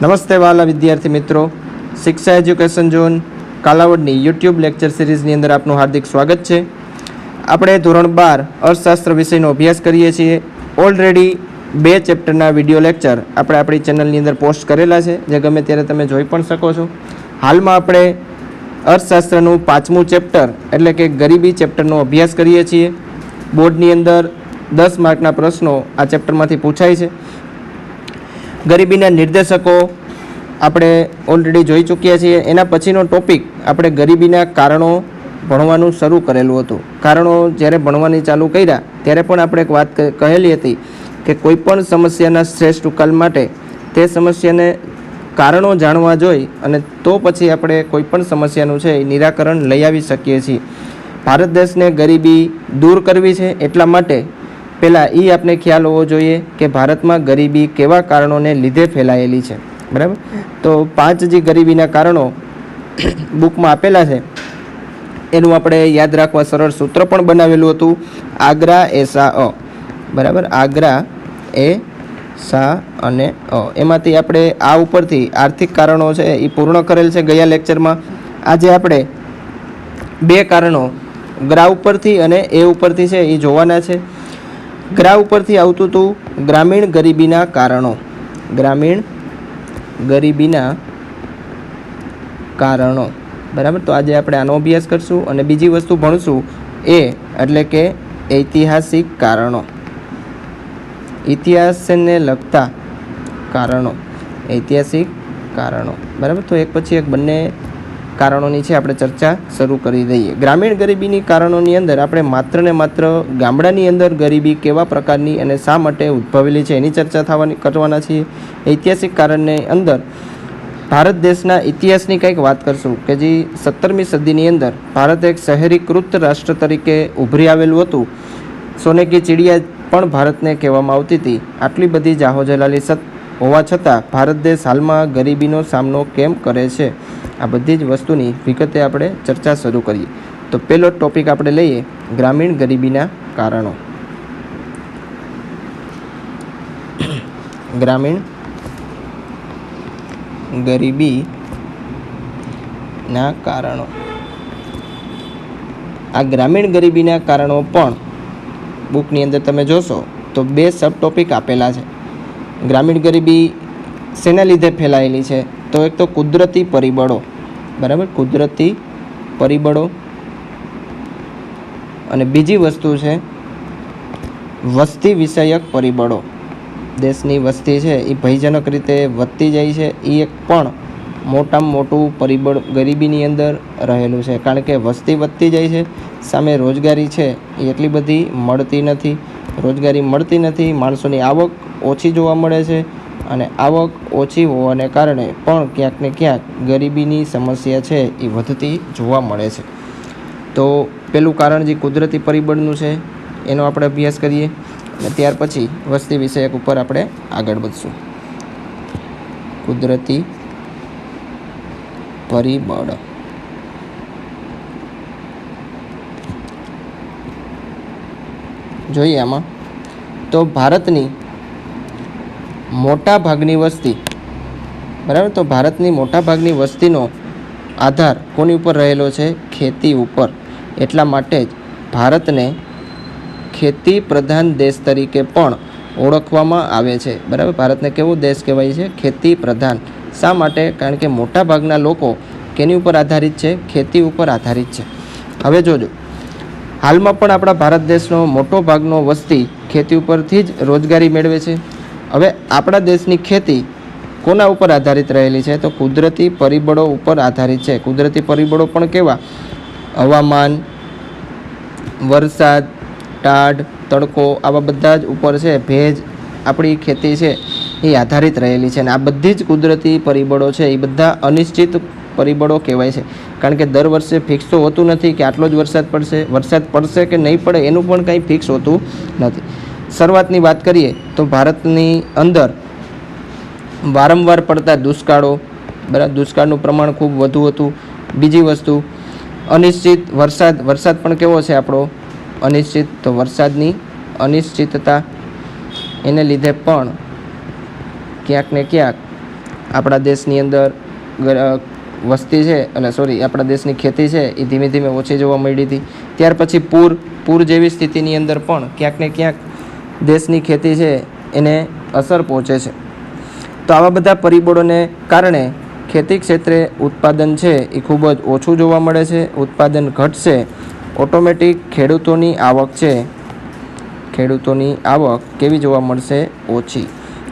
નમસ્તે વાલા વિદ્યાર્થી મિત્રો, શિક્ષા એજ્યુકેશન ઝોન કાલાવડની યુટ્યુબ લેક્ચર સિરીઝની અંદર આપનું હાર્દિક સ્વાગત છે. આપણે ધોરણ 12 અર્થશાસ્ત્ર વિષયનો અભ્યાસ કરીએ છીએ. ઓલરેડી 2 ચેપ્ટરના વિડીયો લેક્ચર આપણે આપણી ચેનલની અંદર પોસ્ટ કરેલા છે, જે ગમે ત્યારે તમે જોઈ પણ શકો છો. હાલમાં આપણે અર્થશાસ્ત્રનું 5મું ચેપ્ટર એટલે કે ગરીબી ચેપ્ટરનો અભ્યાસ કરીએ છીએ. બોર્ડની અંદર 10 માર્કના પ્રશ્નો આ ચેપ્ટરમાંથી પૂછાય છે. ગરીબીના નિર્દેશકો આપણે ઓલરેડી જોઈ ચૂક્યા છીએ. એના પછીનો ટોપિક આપણે ગરીબીના કારણો ભણવાનું શરૂ કરેલું હતું. કારણો જ્યારે ભણવાની ચાલુ કર્યા ત્યારે પણ આપણે એક વાત કહેલી હતી કે કોઈપણ સમસ્યાના શ્રેષ્ઠ ઉકેલ માટે તે સમસ્યાને કારણો જાણવા જોઈએ અને તો પછી આપણે કોઈપણ સમસ્યાનું છે એ નિરાકરણ લઈ આવી શકીએ છીએ. ભારત દેશને ગરીબી દૂર કરવી છે એટલા માટે પહેલાં એ આપણે ખ્યાલ હોવો જોઈએ કે ભારતમાં ગરીબી કેવા કારણોને લીધે ફેલાયેલી છે. બરાબર, તો 5 જે ગરીબીના કારણો બુકમાં આપેલા છે એનું આપણે યાદ રાખવા સરળ સૂત્ર પણ બનાવેલું હતું. આગ્રા એ સા અ, બરાબર, આગ્રા એ સા અને અ. એમાંથી આપણે આ ઉપરથી આર્થિક કારણો છે એ પૂર્ણ કરેલ છે ગયા લેક્ચરમાં. આજે આપણે 2 કારણો ગ્રા ઉપરથી અને એ ઉપરથી છે એ જોવાના છે. ગ્રા ઉપરથી આવતું હતું ગ્રામીણ ગરીબીના કારણો. ગ્રામીણ ગરીબીના કારણો, બરાબર. તો આજે આપણે આનો અભ્યાસ કરશું અને બીજી વસ્તુ ભણશું એ એટલે કે ઐતિહાસિક કારણો. ઇતિહાસને લગતા કારણો, ઐતિહાસિક કારણો, બરાબર. તો એક પછી એક બંને કારણોની છે આપણે ચર્ચા શરૂ કરી દઈએ. ગ્રામીણ ગરીબીની કારણોની અંદર આપણે માત્ર ને માત્ર ગામડાની અંદર ગરીબી કેવા પ્રકારની અને શા માટે ઉદ્ભવેલી છે એની ચર્ચા કરવાના છીએ. ઐતિહાસિક કારણની અંદર ભારત દેશના ઇતિહાસની કંઈક વાત કરશું કે જે 17મી સદીની અંદર ભારત એક શહેરીકૃત રાષ્ટ્ર તરીકે ઉભરી આવેલું હતું. સોને કી ચિડિયા પણ ભારતને કહેવામાં આવતી હતી. આટલી બધી જાહોજલાલી હોવા છતાં ભારત દેશ હાલમાં ગરીબીનો સામનો કેમ કરે છે, આ બધી જ વસ્તુની વિગતે આપણે ચર્ચા શરૂ કરીએ. તો પહેલો ટોપિક આપણે લઈએ ગ્રામીણ ગરીબીના કારણો. ગ્રામીણ ગરીબીના કારણો. આ ગ્રામીણ ગરીબીના કારણો પણ બુકની અંદર તમે જોશો તો 2 સબ ટોપિક આપેલા છે. ગ્રામીણ ગરીબી શેના લીધે ફેલાયેલી છે? તો એક તો કુદરતી પરિબળો, બરાબર, કુદરતી પરિબળો, અને બીજી વસ્તુ છે વસ્તી વિષયક પરિબળો. દેશની વસ્તી છે એ ભયજનક રીતે વધતી જાય છે, એ એક પણ મોટામાં મોટું પરિબળ ગરીબીની અંદર રહેલું છે. કારણ કે વસ્તી વધતી જાય છે, સામે રોજગારી છે એ એટલી બધી મળતી નથી. રોજગારી મળતી નથી, માણસોની આવક ઓછી જોવા મળે છે અને આવક ઓછી હોવાને કારણે પણ ક્યાંક ને ક્યાંક ગરીબીની સમસ્યા છે એ વધતી જોવા મળે છે. તો પેલું કારણ જે કુદરતી પરિબળનું છે એનો આપણે અભ્યાસ કરીએ અને ત્યાર પછી વસ્તી વિષયક ઉપર આપણે આગળ વધશું. કુદરતી પરિબળ. જોઈએ આમાં તો ભારતની મોટા ભાગની વસ્તી, બરાબર, તો ભારતની મોટા ભાગની વસ્તીનો આધાર કોની ઉપર રહેલો છે? ખેતી ઉપર. એટલા માટે જ ભારતને ખેતી પ્રધાન દેશ તરીકે પણ ઓળખવામાં આવે છે, બરાબર. ભારતને કેવો દેશ કહેવાય છે? ખેતી પ્રધાન. શા માટે? કારણ કે મોટા ભાગના લોકો કેની ઉપર આધારિત છે? ખેતી ઉપર આધારિત છે. હવે જોજો, હાલમાં પણ આપણા ભારત દેશનો મોટો ભાગનો વસ્તી ખેતી ઉપરથી જ રોજગારી મેળવે છે. હવે આપણા દેશની ખેતી કોના ઉપર આધારિત રહેલી છે? તો કુદરતી પરિબળો ઉપર આધારિત છે. કુદરતી પરિબળો પણ કેવા? હવામાન, વરસાદ, ટાઢ, તડકો, આવા બધા જ ઉપર છે, ભેજ, આપણી ખેતી છે એ આધારિત રહેલી છે. અને આ બધી જ કુદરતી પરિબળો છે એ બધા અનિશ્ચિત પરિબળો કહેવાય છે. કારણ કે દર વર્ષે ફિક્સ તો હોતું નથી કે આટલો જ વરસાદ પડશે કે નહીં પડે, એનું પણ કંઈ ફિક્સ હોતું નથી. શરૂઆતની વાત કરીએ તો ભારતની અંદર વારંવાર પડતા દુષ્કાળો, બરાબર, દુષ્કાળનું પ્રમાણ ખૂબ વધુ હતું. બીજી વસ્તુ અનિશ્ચિત વરસાદ પણ કેવો છે આપણો? અનિશ્ચિત. તો વરસાદની અનિશ્ચિતતા એને લીધે પણ ક્યાંક ને ક્યાંક આપણા દેશની અંદર વસ્તી છે અને આપણા દેશની ખેતી છે એ ધીમે ધીમે ઓછી જોવા મળી હતી. ત્યાર પછી પૂર જેવી સ્થિતિની અંદર પણ ક્યાંક ને ક્યાંક દેશની ખેતી છે એને અસર પહોંચે છે. તો આવા બધા પરિબળોને કારણે ખેતી ક્ષેત્રે ઉત્પાદન છે એ ખૂબ જ ઓછું જોવા મળે છે. ઉત્પાદન ઘટશે, ઓટોમેટિક ખેડૂતોની આવક કેવી જોવા મળશે? ઓછી.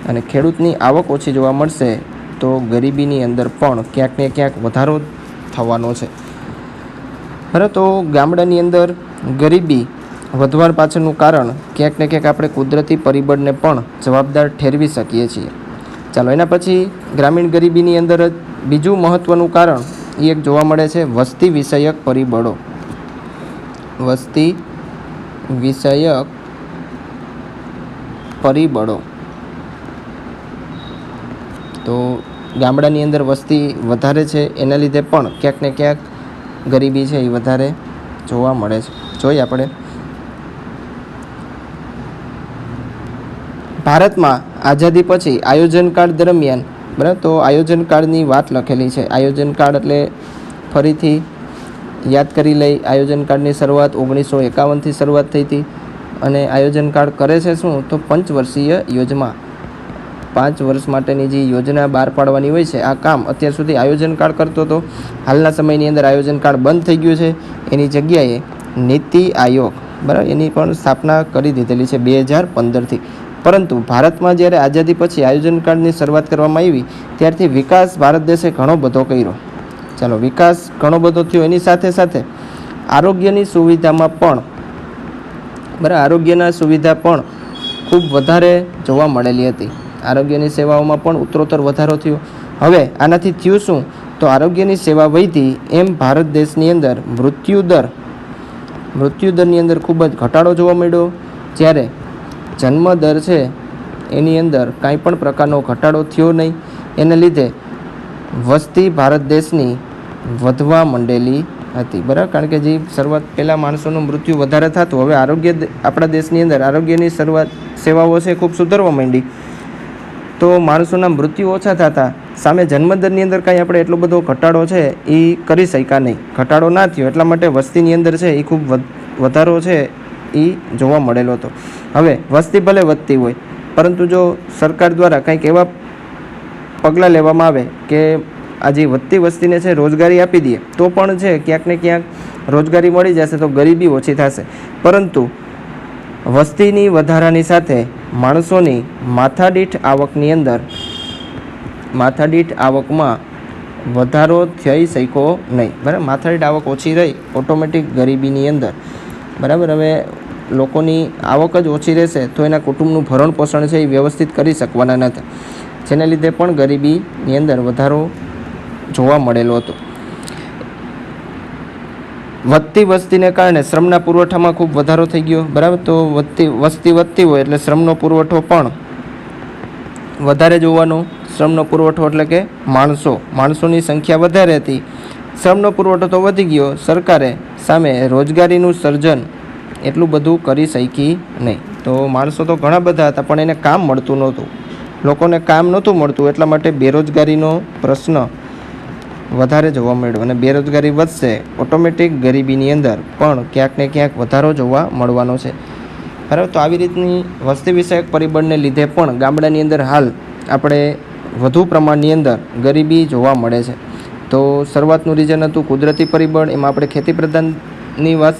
અને ખેડૂતની આવક ઓછી જોવા મળશે તો ગરીબીની અંદર પણ ક્યાંક ને ક્યાંક વધારો થવાનો છે. બરાબર, તો ગામડાની અંદર ગરીબી વધવા પાછળનું કારણ ક્યાંક ને ક્યાંક આપણે કુદરતી પરિબળને પણ જવાબદાર ઠેરવી શકીએ છીએ. ચાલો, એના પછી ગ્રામીણ ગરીબીની અંદર જ બીજું મહત્ત્વનું કારણ એ એક જોવા મળે છે વસ્તી વિષયક પરિબળો. વસ્તી વિષયક પરિબળો. તો ગામડાની અંદર વસ્તી વધારે છે એના લીધે પણ ક્યાંક ને ક્યાંક ગરીબી છે એ વધારે જોવા મળે છે. જોઈએ આપણે ભારતમાં આઝાદી પછી આયોજન કાળ દરમિયાન, બરાબર, તો આયોજન કાળની વાત લખેલી છે. આયોજન કાળ એટલે ફરીથી યાદ કરી લઈ. આયોજન કાળની શરૂઆત 1951થી શરૂઆત થઈ હતી અને આયોજન કાળ કરે છે શું? તો પંચવર્ષીય યોજના, 5 વર્ષ માટેની જે યોજના બહાર પાડવાની હોય છે, આ કામ અત્યાર સુધી આયોજન કાળ કરતો હતો. હાલના સમયની અંદર આયોજન કાળ બંધ થઈ ગયું છે. એની જગ્યાએ નીતિ આયોગ, બરાબર, એની પણ સ્થાપના કરી દીધેલી છે 2015થી. પરંતુ ભારતમાં જ્યારે આઝાદી પછી આયોજન કાળની શરૂઆત કરવામાં આવી ત્યારથી વિકાસ ભારત દેશે ઘણો બધો કર્યો. ચાલો, વિકાસ ઘણો બધો થયો. એની સાથે સાથે આરોગ્યની સુવિધામાં પણ, બરાબર, આરોગ્યના સુવિધા પણ ખૂબ વધારે જોવા મળેલી હતી. આરોગ્યની સેવાઓમાં પણ ઉત્તરોત્તર વધારો થયો. હવે આનાથી થયું શું? તો આરોગ્યની સેવા વધી એમ ભારત દેશની અંદર મૃત્યુદરની અંદર ખૂબ જ ઘટાડો જોવા મળ્યો. જ્યારે જન્મદર છે એની અંદર કાંઈ પણ પ્રકારનો ઘટાડો થયો નહીં. એને લીધે વસ્તી ભારત દેશની વધવા માંડેલી હતી. બરાબર, કારણ કે જે શરૂઆત પહેલાં માણસોનું મૃત્યુ વધારે થતું, હવે આપણા દેશની અંદર આરોગ્યની સેવાઓ છે ખૂબ સુધરવા માંડી તો માણસોના મૃત્યુ ઓછા થતા. સામે જન્મદરની અંદર કાંઈ આપણે એટલો બધો ઘટાડો છે એ કરી શક્યા નહીં. ઘટાડો ના થયો એટલા માટે વસ્તીની અંદર છે એ ખૂબ વધારો છે એ જોવા મળેલો હતો. હવે વસ્તી ભલે વધતી હોય પરંતુ જો સરકાર દ્વારા કંઈક એવા પગલાં લેવામાં આવે કે આ જે વધતી વસ્તીને છે રોજગારી આપી દઈએ તો પણ છે ક્યાંક ને ક્યાંક રોજગારી મળી જશે તો ગરીબી ઓછી થશે. પરંતુ વસ્તીની વધારાની સાથે માણસોની માથાદીઠ આવકમાં વધારો થઈ શક્યો નહીં. બરાબર, માથાદીઠ આવક ઓછી રહી, ઓટોમેટિક ગરીબીની અંદર, બરાબર, હવે લોકોની આવક જ ઓછી રહેશે તો એના કુટુંબનું ભરણ પોષણ છે એ વ્યવસ્થિત કરી શકવાના નથી. જેને લીધે પણ ગરીબીની અંદર વધારો જોવા મળેલો હતો. વધતી વસ્તીને કારણે શ્રમના પુરવઠામાં ખૂબ વધારો થઈ ગયો. બરાબર, તો વસ્તી વધતી હોય એટલે શ્રમનો પુરવઠો પણ વધારે જોવાનો. શ્રમનો પુરવઠો એટલે કે માણસોની સંખ્યા વધારે હતી, શ્રમનો પુરવઠો તો વધી ગયો. સરકારે સામે રોજગારીનું સર્જન એટલું બધું કરી શકી નહીં. તો માણસો તો ઘણા બધા હતા પણ એને કામ મળતું નહોતું, લોકોને કામ નહોતું મળતું, એટલા માટે બેરોજગારીનો પ્રશ્ન વધારે જોવા મળ્યો. અને બેરોજગારી વધશે, ઓટોમેટિક ગરીબીની અંદર પણ ક્યાંક ને ક્યાંક વધારો જોવા મળવાનો છે. બરાબર, તો આવી રીતની વસ્તી વિષયક પરિબળને લીધે પણ ગામડાની અંદર હાલ આપણે વધુ પ્રમાણની અંદર ગરીબી જોવા મળે છે. તો શરૂઆતનું રીઝન હતું કુદરતી પરિબળ. એમાં આપણે ખેતી પ્રધાનની વાત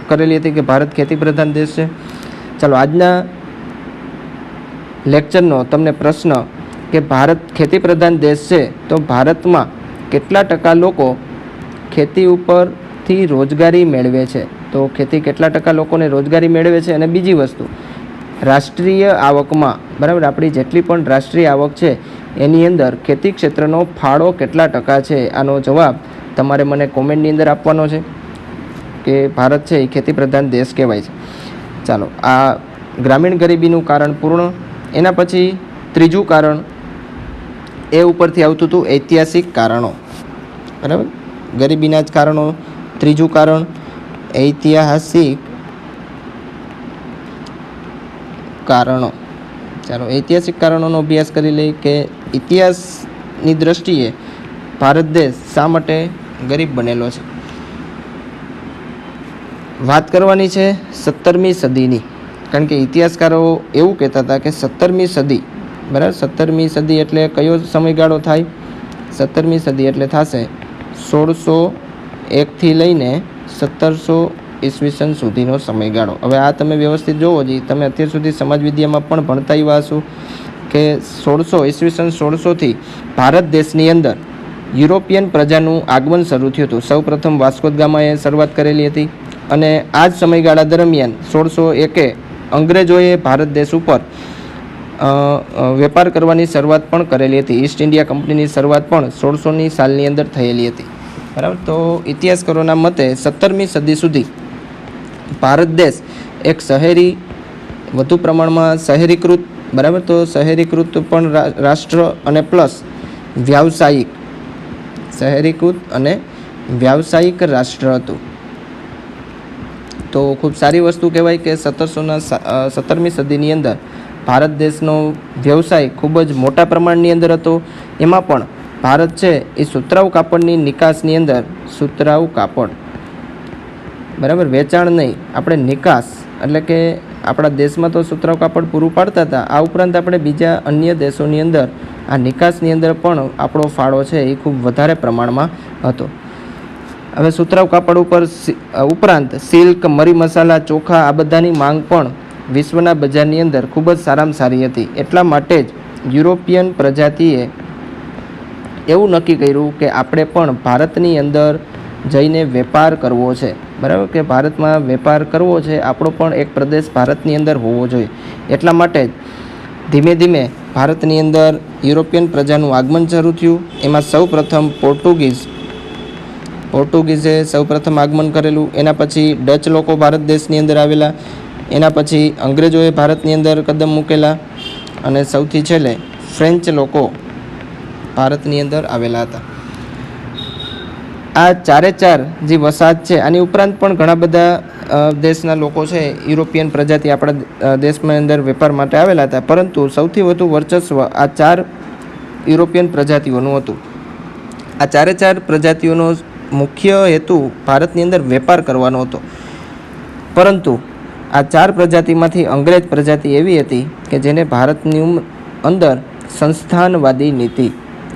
કરેલી હતી કે ભારત ખેતી પ્રધાન દેશ છે. ચાલો, આજના લેક્ચરનો તમને પ્રશ્ન કે ભારત ખેતી પ્રધાન દેશ છે તો ભારતમાં કેટલા ટકા લોકો ખેતી ઉપરથી રોજગારી મેળવે છે? તો ખેતી કેટલા ટકા લોકોને રોજગારી મેળવે છે? અને બીજી વસ્તુ, રાષ્ટ્રીય આવકમાં, બરાબર, આપણી જેટલી પણ રાષ્ટ્રીય આવક છે એની અંદર ખેતી ક્ષેત્રનો ફાળો કેટલા ટકા છે? આનો જવાબ તમારે મને કોમેન્ટની અંદર આપવાનો છે કે ભારત છે એ ખેતી પ્રધાન દેશ કહેવાય છે. ચાલો, આ ગ્રામીણ ગરીબીનું કારણ પૂર્ણ. એના પછી ત્રીજું કારણ એ ઉપરથી આવતું હતું ઐતિહાસિક કારણો. બરાબર, ગરીબીના જ કારણો. ત્રીજું કારણ ઐતિહાસિક કારણો. ચાલો, ઐતિહાસિક કારણોનો અભ્યાસ કરી લઈએ કે જીડીપીની દ્રષ્ટિએ ભારત દેશ શા માટે ગરીબ બનેલો છે? વાત કરવાની છે 17મી સદીની, કારણ કે ઇતિહાસકારો એવું કહેતા હતા કે 17મી સદી, બરાબર, 17મી સદી એટલે કયો સમયગાળો થાય? 17મી સદી એટલે થશે 1601થી લઈને 1700 ઈસવીસન સુધીનો સમયગાળો. હવે આ તમે વ્યવસ્થિત જોવો જોઈએ, તમે અત્યાર સુધી સમાજ વિદ્યામાં પણ ભણતા એવા હશો કે 1600 ઈસવીસન 1600થી ભારત દેશની અંદર યુરોપિયન પ્રજાનું આગમન શરૂ થયું હતું. સૌપ્રથમ વાસ્કો દ ગામાએ શરૂઆત કરેલી હતી અને આ જ સમયગાળા દરમિયાન 1601 અંગ્રેજોએ ભારત દેશ ઉપર વેપાર કરવાની શરૂઆત પણ કરેલી હતી. ઈસ્ટ ઇન્ડિયા કંપનીની શરૂઆત પણ 1600ની સાલની અંદર થયેલી હતી, બરાબર. તો ઇતિહાસકારોના મતે 17મી સદી સુધી ભારત દેશ એક શહેરી, વધુ પ્રમાણમાં શહેરીકૃત, બરાબર, તો શહેરીકૃત પણ રાષ્ટ્ર અને પ્લસ વ્યાવસાયિક, શહેરીકૃત અને વ્યાવસાયિક રાષ્ટ્ર હતું. તો ખૂબ સારી વસ્તુ કહેવાય કે 17મી સદીની અંદર ભારત દેશનો વ્યવસાય ખૂબ જ મોટા પ્રમાણની અંદર હતો. એમાં પણ ભારત છે એ સુતરાઉ કાપડની નિકાસની અંદર, સુતરાઉ કાપડ, બરાબર, વેચાણ નહીં, આપણે નિકાસ, એટલે કે આપણા દેશમાં તો સુતરાઉ કાપડ પૂરું પાડતા હતા, આ ઉપરાંત આપણે બીજા અન્ય દેશોની અંદર આ નિકાસની અંદર પણ આપણો ફાળો છે એ ખૂબ વધારે પ્રમાણમાં હતો. હવે સુતરાઉ કાપડ ઉપરાંત સિલ્ક, મરી મસાલા, ચોખા, આ બધાની માંગ પણ વિશ્વના બજારની અંદર ખૂબ જ સારામાં સારી હતી. એટલા માટે જ યુરોપિયન પ્રજાતિએ એવું નક્કી કર્યું કે આપણે પણ ભારતની અંદર જઈને વેપાર કરવો છે, બરાબર, કે ભારતમાં વેપાર કરવો છે, આપણો પણ એક પ્રદેશ ભારતની અંદર હોવો જોઈએ. એટલા માટે જ ધીમે ધીમે ભારતની અંદર યુરોપિયન પ્રજાનું આગમન શરૂ થયું. એમાં સૌપ્રથમ પોર્ટુગીઝે સૌપ્રથમ આગમન કરેલું. એના પછી ડચ લોકો ભારત દેશની અંદર આવેલા. એના પછી અંગ્રેજોએ ભારતની અંદર કદમ મૂકેલા અને સૌથી છેલ્લે ફ્રેન્ચ લોકો ભારતની અંદર આવેલા હતા. આ ચારે ચાર જે વસાહત છે, આની ઉપરાંત પણ ઘણા બધા દેશના લોકો છે, યુરોપિયન પ્રજાતિ આપણા દેશમાં અંદર વેપાર માટે આવેલા હતા, પરંતુ સૌથી વધુ વર્ચસ્વ આ 4 યુરોપિયન પ્રજાતિઓનું હતું. આ ચારે ચાર પ્રજાતિઓનો મુખ્ય હેતુ ભારતની અંદર વેપાર કરવાનો હતો. પરંતુ આ 4 પ્રજાતિમાંથી અંગ્રેજ પ્રજાતિ એવી હતી કે જેને ભારતની અંદર સંસ્થાનવાદી નીતિ,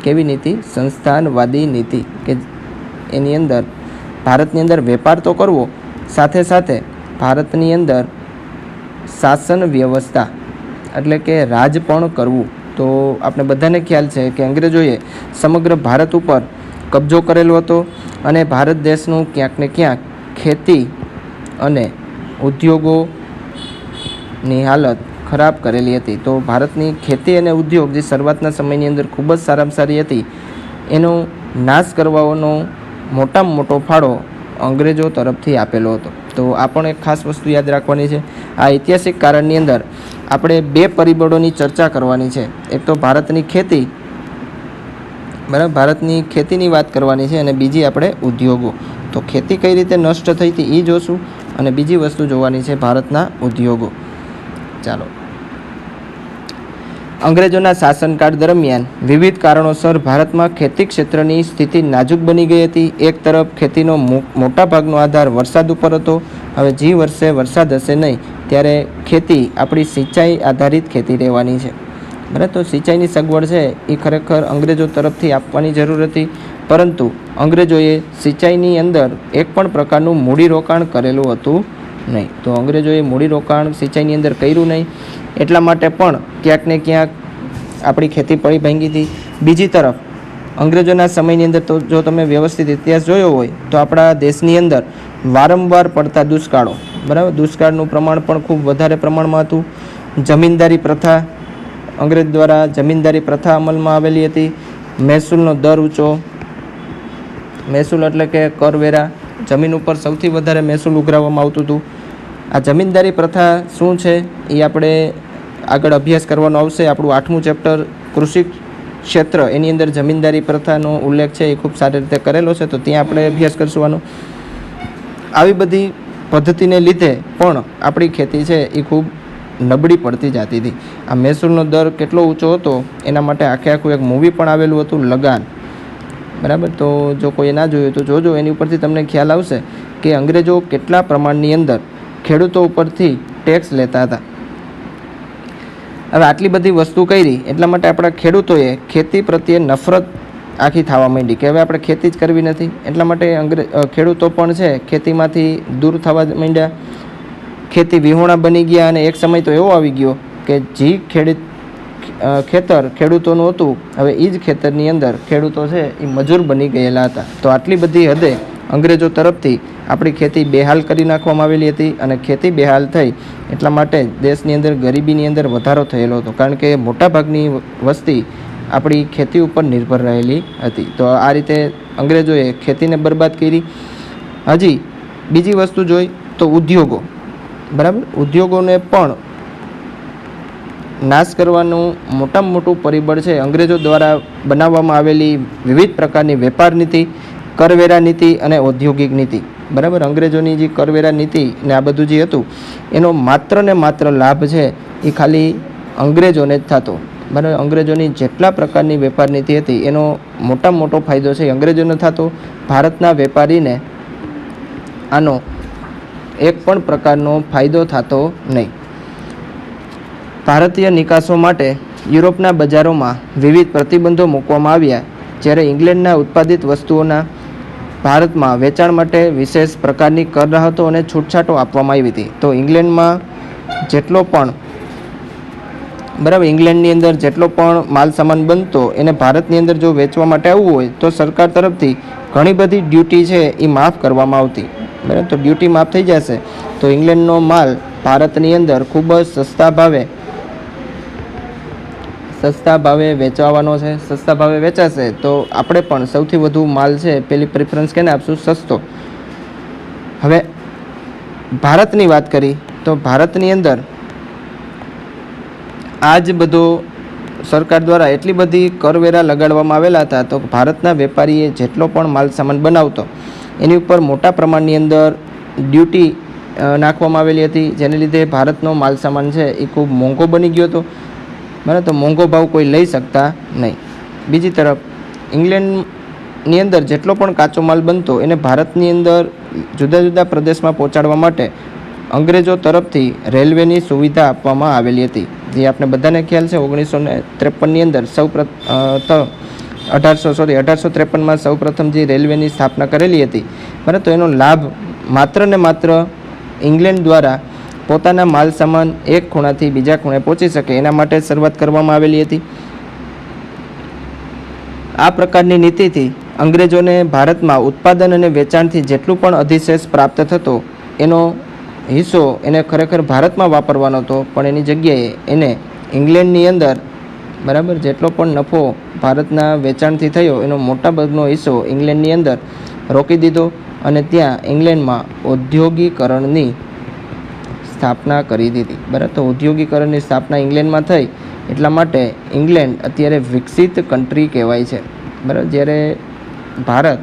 કેવી નીતિ? સંસ્થાનવાદી નીતિ, કે એની અંદર ભારતની અંદર વેપાર તો કરવો, સાથે સાથે ભારતની અંદર શાસન વ્યવસ્થા, એટલે કે રાજ પણ કરવું. તો આપણે બધાને ખ્યાલ છે કે અંગ્રેજોએ સમગ્ર ભારત ઉપર કબજો કરેલો હતો અને ભારત દેશનું ક્યાંક ને ક્યાંક ખેતી અને ઉદ્યોગોની હાલત ખરાબ કરેલી હતી. તો ભારતની ખેતી અને ઉદ્યોગ જે શરૂઆતના સમયની અંદર ખૂબ જ સારામાં સારી હતી, એનો નાશ કરવાનો મોટામાં મોટો ફાળો અંગ્રેજો તરફથી આપેલો હતો. તો આ પણ એક ખાસ વસ્તુ યાદ રાખવાની છે. આ ઐતિહાસિક કારણની અંદર આપણે 2 પરિબળોની ચર્ચા કરવાની છે. એક તો ભારતની ખેતી, બરાબર, ભારતની ખેતીની વાત કરવાની છે, અને બીજી આપણે ઉદ્યોગો. તો ખેતી કઈ રીતે નષ્ટ થઈ હતી એ જોશું, અને બીજી વસ્તુ જોવાની છે ભારતના ઉદ્યોગો. ચાલો. અંગ્રેજોના શાસનકાળ દરમિયાન વિવિધ કારણોસર ભારતમાં ખેતી ક્ષેત્રની સ્થિતિ નાજુક બની ગઈ હતી. એક તરફ ખેતીનો મોટા ભાગનો આધાર વરસાદ ઉપર હતો. હવે જે વર્ષે વરસાદ હશે નહીં ત્યારે ખેતી આપણી સિંચાઈ આધારિત ખેતી રહેવાની છે, બરાબર. તો સિંચાઈની સગવડ છે એ ખરેખર અંગ્રેજો તરફથી આપવાની જરૂર હતી, પરંતુ અંગ્રેજોએ સિંચાઈની અંદર એક પણ પ્રકારનું મૂડીરોકાણ કરેલું હતું નહીં. તો અંગ્રેજોએ મૂડીરોકાણ સિંચાઈની અંદર કર્યું નહીં, એટલા માટે પણ ક્યાંક ને ક્યાંક આપણી ખેતી પડી ભાંગી હતી. બીજી તરફ અંગ્રેજોના સમયની અંદર તો જો તમે વ્યવસ્થિત ઇતિહાસ જોયો હોય તો આપણા દેશની અંદર વારંવાર પડતા દુષ્કાળો, બરાબર, દુષ્કાળનું પ્રમાણ પણ ખૂબ વધારે પ્રમાણમાં હતું. જમીનદારી પ્રથા, અંગ્રેજ દ્વારા જમીનદારી પ્રથા અમલમાં આવેલી હતી. મહેસૂલનો દર ઊંચો, મહેસૂલ એટલે કે કરવેરા, જમીન ઉપર સૌથી વધારે મહેસૂલ ઉઘરાવવામાં આવતું હતું. આ જમીનદારી પ્રથા શું છે એ આપણે આગળ અભ્યાસ કરવાનો આવશે. આપણું 8મું ચેપ્ટર કૃષિ ક્ષેત્ર, એની અંદર જમીનદારી પ્રથાનો ઉલ્લેખ છે એ ખૂબ સારી રીતે કરેલો છે, તો ત્યાં આપણે અભ્યાસ કરશું. આવી બધી પદ્ધતિને લીધે પણ આપણી ખેતી છે એ ખૂબ નબળી પડતી જતી હતી. આ મહેસૂલનો દર કેટલો ઊંચો હતો એના માટે આખું એક મૂવી પણ આવેલું હતું, લગાન. બરાબર, તો જો કોઈ ના જોયું તો જોજો, એની ઉપરથી તમને ખ્યાલ આવશે કે અંગ્રેજો કેટલા પ્રમાણની અંદર ખેડૂતો ઉપરથી ટેક્સ લેતા હતા. હવે આટલી બધી વસ્તુ કરી એટલા માટે આપણા ખેડૂતોએ ખેતી પ્રત્યે નફરત આખી થવા માંડી કે હવે આપણે ખેતી જ કરવી નથી. એટલા માટે ખેડૂતો પણ છે ખેતીમાંથી દૂર થવા માંડ્યા, ખેતી વિહોણા બની ગયા. અને એક સમય તો એવો આવી ગયો કે જે ખેતર ખેડૂતોનું હતું, હવે એ જ ખેતરની અંદર ખેડૂતો છે એ મજૂર બની ગયેલા હતા. તો આટલી બધી હદે અંગ્રેજો તરફથી આપણી ખેતી બેહાલ કરી નાખવામાં આવેલી હતી. અને ખેતી બેહાલ થઈ એટલા માટે દેશની અંદર ગરીબીની અંદર વધારો થયેલો હતો, કારણ કે મોટાભાગની વસ્તી આપણી ખેતી ઉપર નિર્ભર રહેલી હતી. તો આ રીતે અંગ્રેજોએ ખેતીને બરબાદ કરી. હજી બીજી વસ્તુ જોઈ તો ઉદ્યોગો, બરાબર, ઉદ્યોગોને પણ નાશ કરવાનું મોટામાં મોટું પરિબળ છે અંગ્રેજો દ્વારા બનાવવામાં આવેલી વિવિધ પ્રકારની વેપાર નીતિ, કરવેરા નીતિ અને ઔદ્યોગિક નીતિ. બરાબર, અંગ્રેજોની જે કરવેરા નીતિ ને આ બધું જે હતું એનો માત્ર ને માત્ર લાભ છે એ ખાલી અંગ્રેજોને જ થતો. બરાબર, અંગ્રેજોની જેટલા પ્રકારની વેપાર નીતિ હતી એનો મોટામાં મોટો ફાયદો છે અંગ્રેજોને થતો. ભારતના વેપારીને આનો એક પણ પ્રકારનો ફાયદો થતો નહીં. ભારતીય નિકાસો માટે યુરોપના બજારોમાં વિવિધ પ્રતિબંધો મૂકવામાં આવ્યા, જ્યારે ઇંગ્લેન્ડના ઉત્પાદિત વસ્તુઓના ભારતમાં વેચાણ માટે વિશેષ પ્રકારની કર રાહતો અને છૂટછાટો આપવામાં આવી હતી. તો ઇંગ્લેન્ડમાં જેટલો પણ, બરાબર, ઇંગ્લેન્ડની અંદર જેટલો પણ માલ સામાન બનતો એને ભારતની અંદર જો વેચવા માટે આવવું હોય તો સરકાર તરફથી ઘણી બધી ડ્યુટી છે એ માફ કરવામાં આવતી. બરાબર, તો ડ્યુટી માફ થઈ જશે તો ઇંગ્લેન્ડનો માલ ભારતની અંદર ખૂબ જ સસ્તા ભાવે વેચવાનો છે. સસ્તા ભાવે વેચાશે તો આપણે પણ સૌથી વધુ માલ છે પેલી પ્રિફરન્સ કેને આપશું? સસ્તો. હવે ભારતની વાત કરી તો ભારતની અંદર આ જ બધો સરકાર દ્વારા એટલી બધી કરવેરા લગાડવામાં આવેલા હતા તો ભારતના વેપારીએ જેટલો પણ માલ સામાન બનાવતો એની ઉપર મોટા પ્રમાણની અંદર ડ્યુટી નાખવામાં આવેલી હતી, જેને લીધે ભારતનો માલ સામાન છે એ ખૂબ મોંઘો બની ગયો હતો. બરાબર, તો મોંઘો ભાવ કોઈ લઈ શકતા નહીં. બીજી તરફ ઇંગ્લેન્ડની અંદર જેટલો પણ કાચો માલ બનતો એને ભારતની અંદર જુદા જુદા પ્રદેશમાં પહોંચાડવા માટે અંગ્રેજો તરફથી રેલવેની સુવિધા આપવામાં આવેલી હતી, જે આપણે બધાને ખ્યાલ છે. 1953ની અંદર 1853માં સૌ પ્રથમ જે રેલવેની સ્થાપના કરેલી હતી. બરાબર, તો એનો લાભ માત્ર ને માત્ર ઇંગ્લેન્ડ દ્વારા પોતાના માલ સામાન એક ખૂણાથી બીજા ખૂણે પહોંચી શકે એના માટે શરૂઆત કરવામાં આવેલી હતી. આ પ્રકારની નીતિથી અંગ્રેજોને ભારતમાં ઉત્પાદન અને વેચાણથી જેટલું પણ અધિશેષ પ્રાપ્ત થતો એનો હિસ્સો એને ખરેખર ભારતમાં વાપરવાનો હતો, પણ એની જગ્યાએ એને ઇંગ્લેન્ડની અંદર, બરાબર, જેટલો પણ નફો ભારતના વેચાણથી થયો એનો મોટા ભાગનો હિસ્સો ઇંગ્લેન્ડની અંદર રોકી દીધો અને ત્યાં ઇંગ્લેન્ડમાં ઔદ્યોગિકરણની સ્થાપના કરી દીધી. બરાબર, તો ઔદ્યોગિકરણની સ્થાપના ઇંગ્લેન્ડમાં થઈ એટલા માટે ઇંગ્લેન્ડ અત્યારે વિકસિત કન્ટ્રી કહેવાય છે. બરાબર, જ્યારે ભારત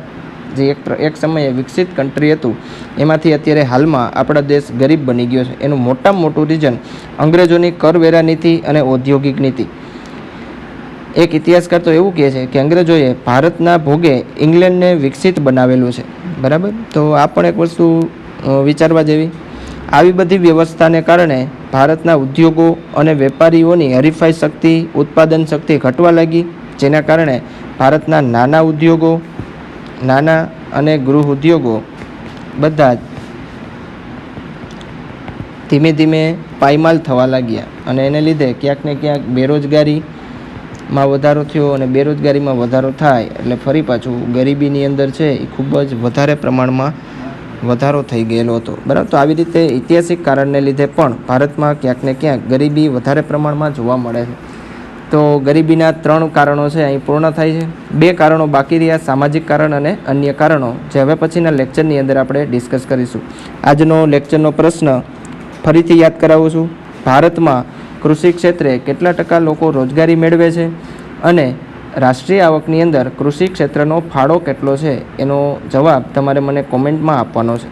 જે એક સમયે વિકસિત કન્ટ્રી હતું એમાંથી અત્યારે હાલમાં આપણા દેશ ગરીબ બની ગયો છે. એનું મોટામાં મોટું રીઝન અંગ્રેજોની કરવેરા નીતિ અને ઔદ્યોગિક નીતિ. એક ઇતિહાસકાર તો એવું કહે છે કે અંગ્રેજોએ ભારતના ભોગે ઇંગ્લેન્ડને વિકસિત બનાવેલું છે. બરાબર, તો આ પણ એક વસ્તુ વિચારવા જેવી. આવી બધી વ્યવસ્થાને કારણે ભારતના ઉદ્યોગો અને વેપારીઓની હરીફાઈ શક્તિ, ઉત્પાદન શક્તિ ઘટવા લાગી, જેના કારણે ભારતના નાના ઉદ્યોગો, નાના અને ગૃહ ઉદ્યોગો બધા જ ધીમે ધીમે પાયમાલ થવા લાગ્યા અને એને લીધે ક્યાંક ને ક્યાંક બેરોજગારીમાં વધારો થયો અને બેરોજગારીમાં વધારો થાય એટલે ફરી પાછું ગરીબીની અંદર છે એ ખૂબ જ વધારે પ્રમાણમાં વધારો થઈ ગયેલો હતો. બરાબર, તો આવી રીતે ઐતિહાસિક કારણને લીધે પણ ભારતમાં ક્યાંક ને ક્યાંક ગરીબી વધારે પ્રમાણમાં જોવા મળે છે. તો ગરીબીના 3 કારણો છે અહીં પૂર્ણ થાય છે. 2 કારણો બાકી રહ્યા, સામાજિક કારણ અને અન્ય કારણો, જે હવે પછીના લેક્ચરની અંદર આપણે ડિસ્કસ કરીશું. આજનો લેક્ચરનો પ્રશ્ન ફરીથી યાદ કરાવું છું. ભારતમાં કૃષિ ક્ષેત્રે કેટલા ટકા લોકો રોજગારી મેળવે છે અને રાષ્ટ્રીય આવકની અંદર કૃષિ ક્ષેત્રનો ફાળો કેટલો છે એનો જવાબ તમારે મને કોમેન્ટમાં આપવાનો છે.